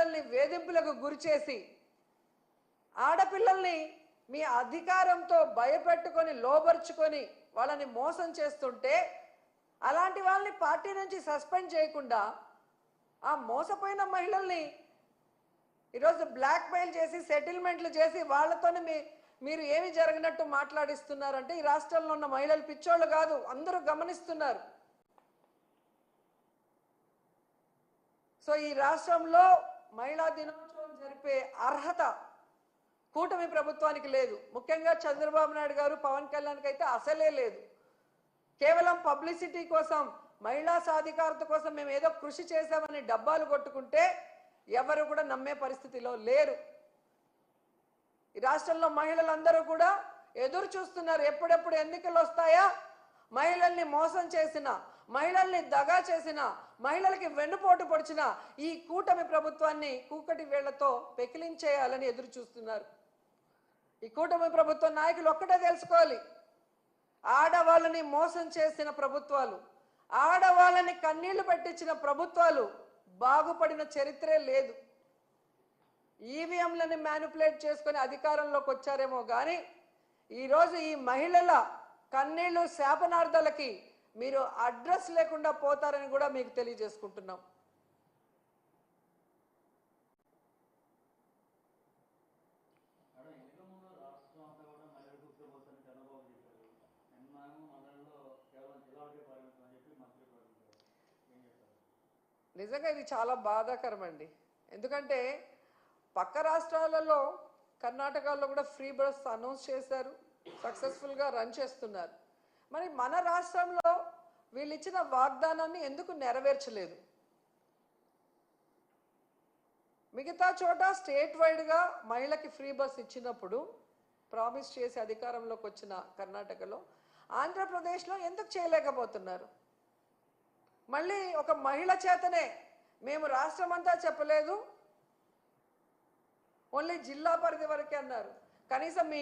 ఆడపిల్లల్ని వేధింపులకు గురిచేసి ఆడపిల్లల్ని మీ అధికారంతో భయపెట్టుకొని లోబర్చుకొని వాళ్ళని మోసం చేస్తుంటే అలాంటి వాళ్ళని పార్టీ నుంచి సస్పెండ్ చేయకుండా ఆ మోసపోయిన మహిళల్ని ఈరోజు బ్లాక్మెయిల్ చేసి సెటిల్మెంట్లు చేసి వాళ్ళతోనే మీరు ఏమి జరగనట్టు మాట్లాడిస్తున్నారంటే ఈ రాష్ట్రంలో ఉన్న మహిళలు పిచ్చోళ్ళు కాదు, అందరూ గమనిస్తున్నారు. సో ఈ రాష్ట్రంలో మహిళా దినోత్సవం జరిపే అర్హత కూటమి ప్రభుత్వానికి లేదు. ముఖ్యంగా చంద్రబాబు నాయుడు గారు, పవన్ కళ్యాణ్కి అయితే అసలే లేదు. కేవలం పబ్లిసిటీ కోసం, మహిళా సాధికారత కోసం మేము ఏదో కృషి చేశామని డబ్బాలు కొట్టుకుంటే ఎవరు కూడా నమ్మే పరిస్థితిలో లేరు. ఈ రాష్ట్రంలో మహిళలందరూ కూడా ఎదురు చూస్తున్నారు, ఎప్పుడెప్పుడు ఎన్నికలు వస్తాయా, మహిళల్ని మోసం చేసిన, మహిళల్ని దగా చేసిన, మహిళలకి వెన్నుపోటు పొడిచిన ఈ కూటమి ప్రభుత్వాన్ని కూకటి వేళ్లతో పెకిలించేయాలని ఎదురు చూస్తున్నారు. ఈ కూటమి ప్రభుత్వ నాయకులు ఒక్కటే తెలుసుకోవాలి, ఆడవాళ్ళని మోసం చేసిన ప్రభుత్వాలు, ఆడవాళ్ళని కన్నీళ్లు పెట్టించిన ప్రభుత్వాలు బాగుపడిన చరిత్రే లేదు. ఈవీఎంలని మ్యానిపులేట్ చేసుకొని అధికారంలోకి వచ్చారేమో కానీ ఈరోజు ఈ మహిళల కన్నీళ్లు శాపనార్థాలకి మీరు అడ్రస్ లేకుండా పోతారని కూడా మీకు తెలియజేసుకుంటున్నాం. నిజంగా ఇది చాలా బాధాకరం అండి. ఎందుకంటే పక్క రాష్ట్రాలలో కర్ణాటకలో కూడా ఫ్రీ బస్ అనౌన్స్ చేశారు, సక్సెస్ఫుల్గా రన్ చేస్తున్నారు. మరి మన రాష్ట్రంలో వీళ్ళు ఇచ్చిన వాగ్దానాన్ని ఎందుకు నెరవేర్చలేదు? మిగతా చోట స్టేట్ వైడ్గా మహిళకి ఫ్రీ బస్ ఇచ్చినప్పుడు ప్రామిస్ చేసి అధికారంలోకి వచ్చిన కర్ణాటకలో, ఆంధ్రప్రదేశ్లో ఎందుకు చేయలేకపోతున్నారు? మళ్ళీ ఒక మహిళ చేతనే మేము రాష్ట్రం అంతా చెప్పలేదు, ఓన్లీ జిల్లా పరిధి వరకే అన్నారు. కనీసం మీ